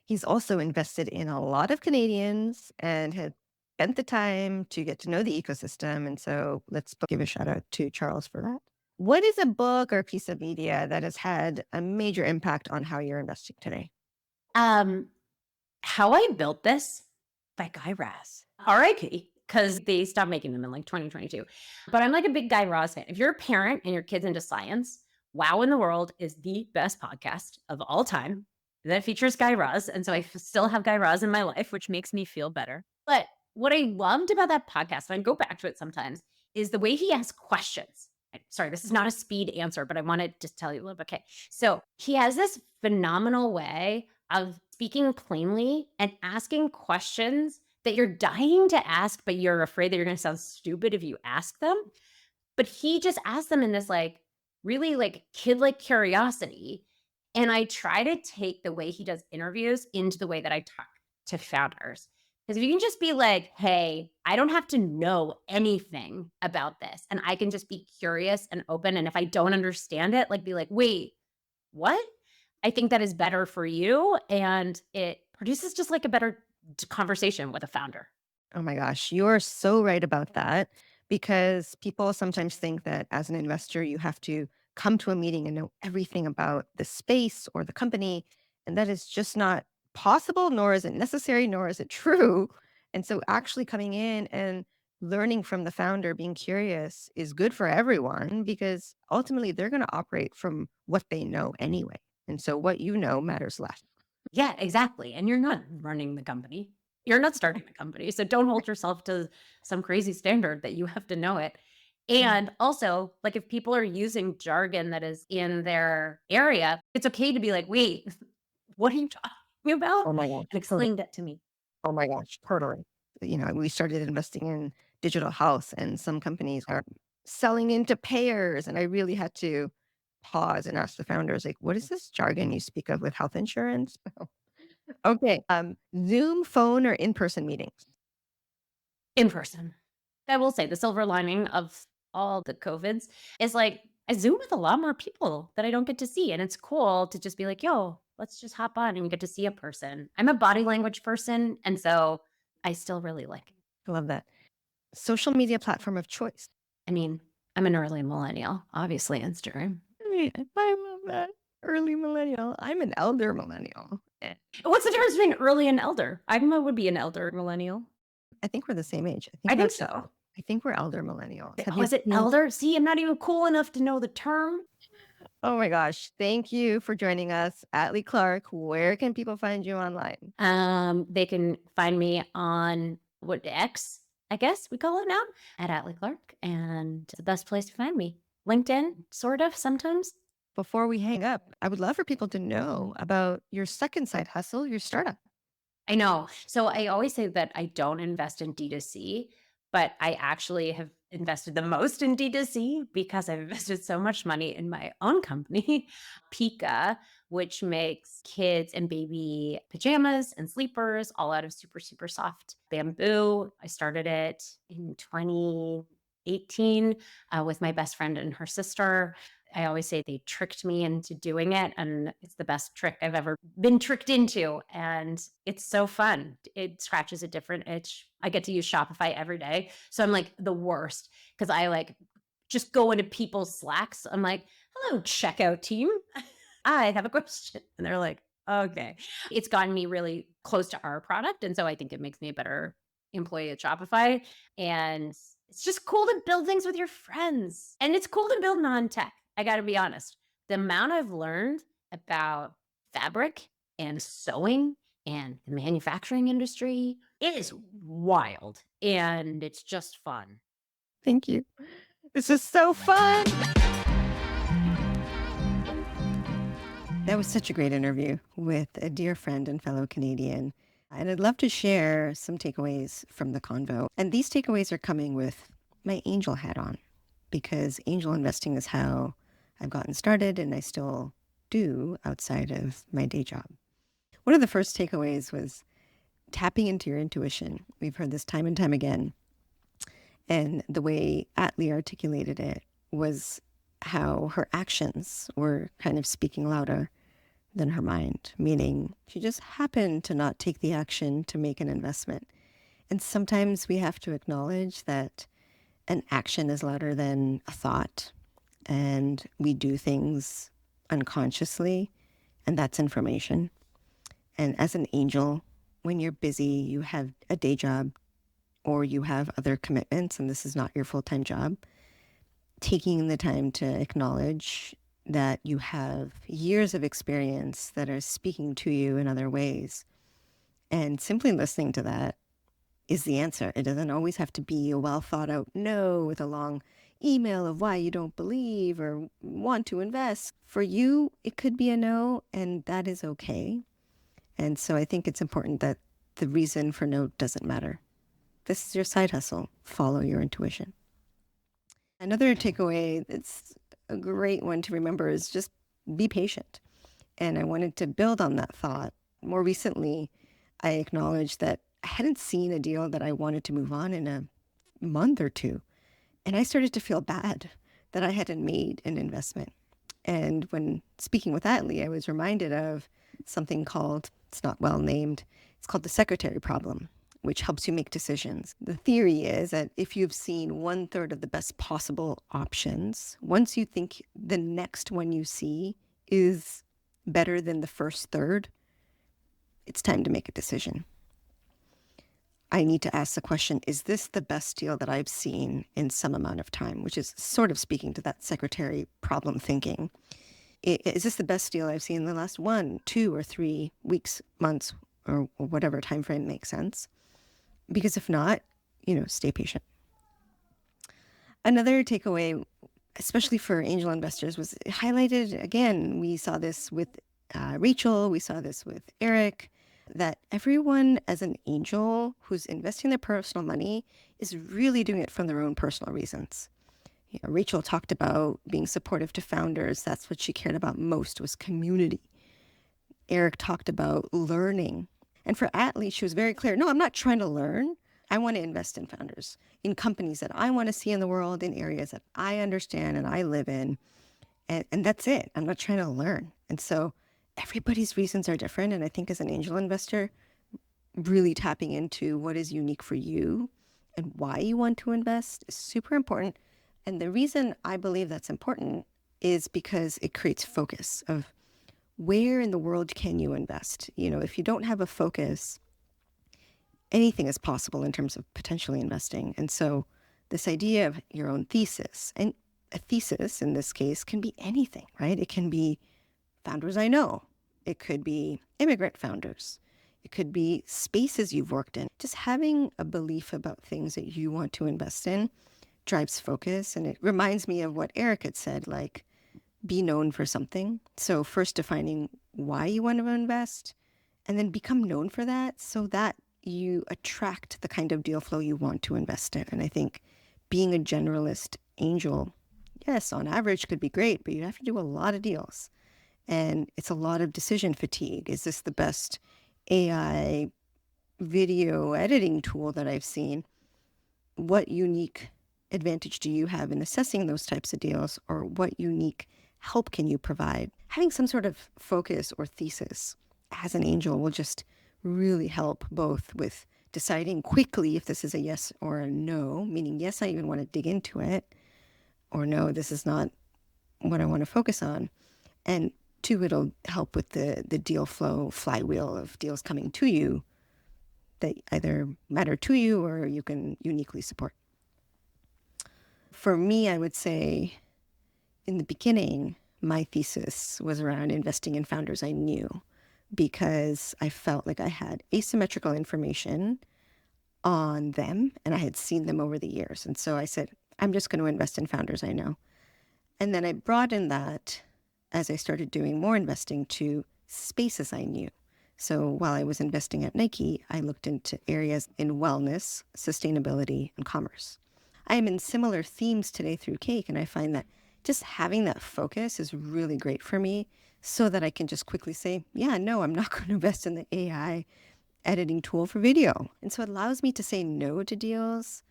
He's also invested in a lot of Canadians and had spent the time to get to know the ecosystem. And so let's give a shout out to Charles for that. What is a book or piece of media that has had a major impact on how you're investing today? Um, How I Built This by Guy Raz. RIP, because they stopped making them in like 2022. But I'm like a big Guy Raz fan. If you're a parent and your kid's into science, Wow in the World is the best podcast of all time that features Guy Raz. And so I still have Guy Raz in my life, which makes me feel better. But what I loved about that podcast, and I go back to it sometimes, is the way he asks questions. Sorry, this is not a speed answer, but I want to just tell you a little bit. Okay. So he has this phenomenal way of speaking plainly and asking questions that you're dying to ask, but you're afraid that you're going to sound stupid if you ask them. But he just asked them in this like really like kid-like curiosity. And I try to take the way he does interviews into the way that I talk to founders. Because if you can just be like, hey, I don't have to know anything about this, and I can just be curious and open. And if I don't understand it, like be like, wait, what? I think that is better for you. And it produces just like a better conversation with a founder. Oh my gosh, you're so right about that because people sometimes think that as an investor, you have to come to a meeting and know everything about the space or the company. And that is just not possible, nor is it necessary, nor is it true. And so, actually coming in and learning from the founder, being curious is good for everyone because ultimately they're going to operate from what they know anyway. And so, what you know matters less. Yeah, exactly. And you're not running the company. You're not starting the company. So don't hold yourself to some crazy standard that you have to know it. And also, like if people are using jargon that is in their area, it's okay to be like, wait, what are you talking about? Oh my gosh. And explain that to me. Oh my gosh, totally. We started investing in digital health, and some companies are selling into payers. And I really had to pause and ask the founders, like, what is this jargon you speak of with health insurance? Okay. Zoom, phone, or in-person meetings? In person. I will say the silver lining of all the COVIDs is like I Zoom with a lot more people that I don't get to see. And it's cool to just be like, yo, let's just hop on and get to see a person. I'm a body language person. And so I still really like it. I love that. Social media platform of choice. I mean, I'm an early millennial, obviously, Instagram. I love that. Early millennial. I'm an elder millennial. What's the difference between early and elder? I would be an elder millennial. I think we're the same age. I think so. I think we're elder millennials. Have Oh, you is it seen- elder? See, I'm not even cool enough to know the term. Oh my gosh. Thank you for joining us. Atlee Clark, where can people find you online? They can find me on what X, I guess we call it now, at Atlee Clark, and it's the best place to find me. LinkedIn, sort of sometimes. Before we hang up, I would love for people to know about your second side hustle, your startup. I know. So I always say that I don't invest in D2C, but I actually have invested the most in D2C because I've invested so much money in my own company, Pika, which makes kids and baby pajamas and sleepers all out of super, super soft bamboo. I started it in 2018 with my best friend and her sister. I always say they tricked me into doing it, and it's the best trick I've ever been tricked into. And it's so fun. It scratches a different itch. I get to use Shopify every day. So I'm like the worst because I like just go into people's Slacks. I'm like, hello, checkout team. I have a question. And they're like, okay. It's gotten me really close to our product. And so I think it makes me a better employee at Shopify. And it's just cool to build things with your friends. And it's cool to build non tech. I got to be honest. The amount I've learned about fabric and sewing and the manufacturing industry is wild. And it's just fun. Thank you. This is so fun. That was such a great interview with a dear friend and fellow Canadian. And I'd love to share some takeaways from the convo. And these takeaways are coming with my angel hat on because angel investing is how I've gotten started and I still do outside of my day job. One of the first takeaways was tapping into your intuition. We've heard this time and time again. And the way Atlee articulated it was how her actions were kind of speaking louder than her mind, meaning she just happened to not take the action to make an investment. And sometimes we have to acknowledge that an action is louder than a thought, and we do things unconsciously, and that's information. And as an angel, when you're busy, you have a day job or you have other commitments, and this is not your full time job, taking the time to acknowledge that you have years of experience that are speaking to you in other ways. And simply listening to that is the answer. It doesn't always have to be a well thought out no with a long email of why you don't believe or want to invest. For you, it could be a no, and that is okay. And so I think it's important that the reason for no doesn't matter. This is your side hustle. Follow your intuition. Another takeaway that's a great one to remember is just be patient. And I wanted to build on that thought. More recently, I acknowledged that I hadn't seen a deal that I wanted to move on in a month or two. And I started to feel bad that I hadn't made an investment. And when speaking with Atlee, I was reminded of something called, it's not well named, it's called the secretary problem, which helps you make decisions. The theory is that if you've seen 1/3 of the best possible options, once you think the next one you see is better than the first third, it's time to make a decision. I need to ask the question, is this the best deal that I've seen in some amount of time? Which is sort of speaking to that secretary problem thinking. Is this the best deal I've seen in the last 1, 2, or 3 weeks, months, or whatever time frame makes sense? Because if not, stay patient. Another takeaway, especially for angel investors, was highlighted again. We saw this with Rachel, we saw this with Eric, that everyone as an angel who's investing their personal money is really doing it from their own personal reasons. Rachel talked about being supportive to founders. That's what she cared about most, was community. Eric talked about learning. And for Atlee, she was very clear. No, I'm not trying to learn. I want to invest in founders, in companies that I want to see in the world, in areas that I understand and I live in. And that's it. I'm not trying to learn. And so everybody's reasons are different. And I think as an angel investor, really tapping into what is unique for you and why you want to invest is super important. And the reason I believe that's important is because it creates focus of where in the world can you invest? If you don't have a focus, anything is possible in terms of potentially investing. And so this idea of your own thesis, and a thesis in this case can be anything, right? It can be founders I know. It could be immigrant founders. It could be spaces you've worked in. Just having a belief about things that you want to invest in drives focus. And it reminds me of what Eric had said, like, be known for something. So first defining why you want to invest, and then become known for that so that you attract the kind of deal flow you want to invest in. And I think being a generalist angel, yes, on average could be great, but you have to do a lot of deals. And it's a lot of decision fatigue. Is this the best AI video editing tool that I've seen? What unique advantage do you have in assessing those types of deals, or what unique help can you provide? Having some sort of focus or thesis as an angel will just really help both with deciding quickly if this is a yes or a no, meaning yes, I even want to dig into it, or no, this is not what I want to focus on. And two, it'll help with the deal flow flywheel of deals coming to you that either matter to you or you can uniquely support. For me, I would say in the beginning, my thesis was around investing in founders I knew, because I felt like I had asymmetrical information on them and I had seen them over the years. And so I said, I'm just going to invest in founders I know. And then I broadened that as I started doing more investing to spaces I knew. So while I was investing at Nike, I looked into areas in wellness, sustainability, and commerce. I am in similar themes today through Cake, and I find that just having that focus is really great for me, so that I can just quickly say, yeah, no, I'm not going to invest in the AI editing tool for video. And so it allows me to say no to deals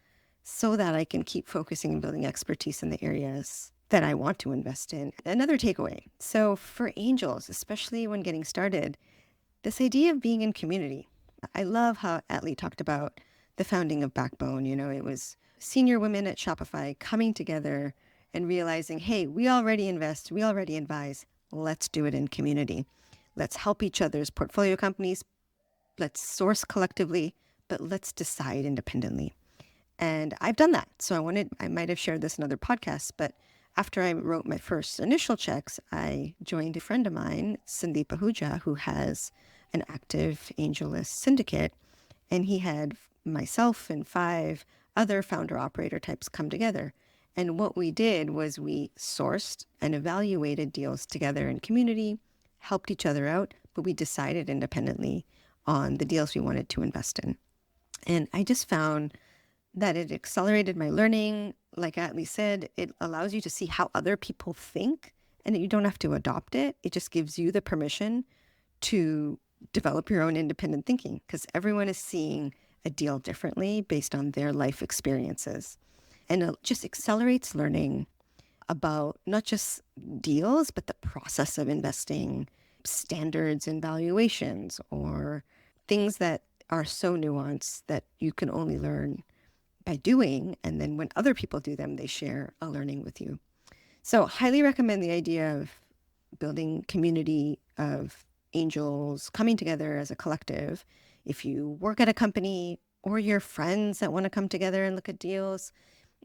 so that I can keep focusing and building expertise in the areas that I want to invest in. Another takeaway. So for angels, especially when getting started, this idea of being in community. I love how Atlee talked about the founding of Backbone. It was senior women at Shopify coming together and realizing, hey, we already invest, we already advise. Let's do it in community. Let's help each other's portfolio companies. Let's source collectively, but let's decide independently. And I've done that. So I might have shared this in other podcasts, but after I wrote my first initial checks, I joined a friend of mine, Sandeep Ahuja, who has an active AngelList syndicate. And he had myself and 5 other founder operator types come together. And what we did was we sourced and evaluated deals together in community, helped each other out, but we decided independently on the deals we wanted to invest in. And I just found that it accelerated my learning. Like Atlee said, it allows you to see how other people think, and you don't have to adopt it. It just gives you the permission to develop your own independent thinking, because everyone is seeing a deal differently based on their life experiences. And it just accelerates learning about not just deals, but the process of investing, standards and valuations, or things that are so nuanced that you can only learn by doing. And then when other people do them, they share a learning with you. So highly recommend the idea of building community of angels coming together as a collective. If you work at a company or your friends that want to come together and look at deals,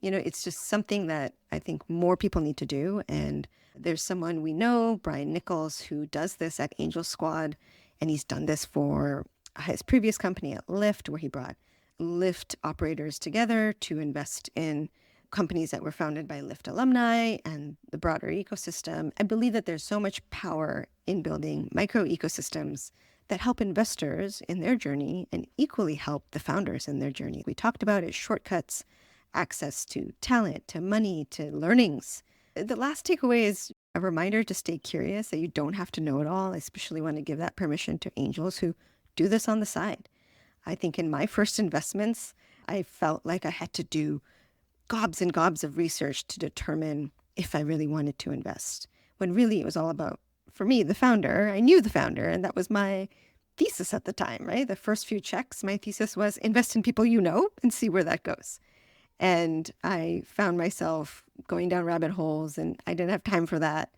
it's just something that I think more people need to do. And there's someone we know, Brian Nichols, who does this at Angel Squad. And he's done this for his previous company at Lyft, where he brought Lyft operators together to invest in companies that were founded by Lyft alumni and the broader ecosystem. I believe that there's so much power in building micro ecosystems that help investors in their journey and equally help the founders in their journey. We talked about it, shortcuts, access to talent, to money, to learnings. The last takeaway is a reminder to stay curious, that you don't have to know it all. I especially want to give that permission to angels who do this on the side. I think in my first investments, I felt like I had to do gobs and gobs of research to determine if I really wanted to invest, when really it was all about, for me, the founder. I knew the founder, and that was my thesis at the time, right? The first few checks, my thesis was invest in people you know and see where that goes. And I found myself going down rabbit holes, and I didn't have time for that,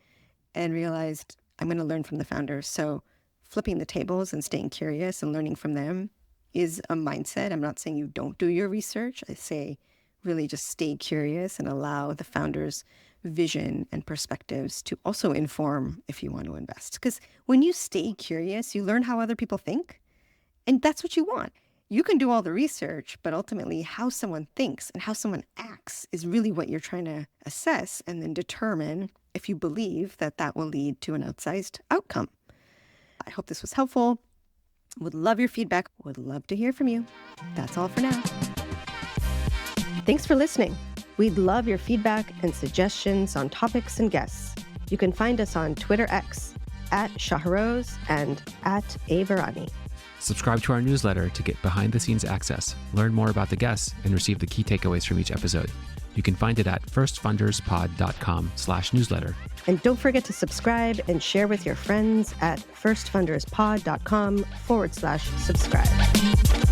and realized I'm going to learn from the founders. So flipping the tables and staying curious and learning from them is a mindset. I'm not saying you don't do your research. I say really just stay curious and allow the founders' vision and perspectives to also inform if you want to invest. Because when you stay curious, you learn how other people think, and that's what you want. You can do all the research, but ultimately how someone thinks and how someone acts is really what you're trying to assess, and then determine if you believe that that will lead to an outsized outcome. I hope this was helpful. Would love your feedback. Would love to hear from you. That's all for now. Thanks for listening. We'd love your feedback and suggestions on topics and guests. You can find us on Twitter X @Shahroz and @Averani. Subscribe to our newsletter to get behind-the-scenes access, learn more about the guests, and receive the key takeaways from each episode. You can find it at firstfunderspod.com/newsletter. And don't forget to subscribe and share with your friends at firstfunderspod.com/subscribe.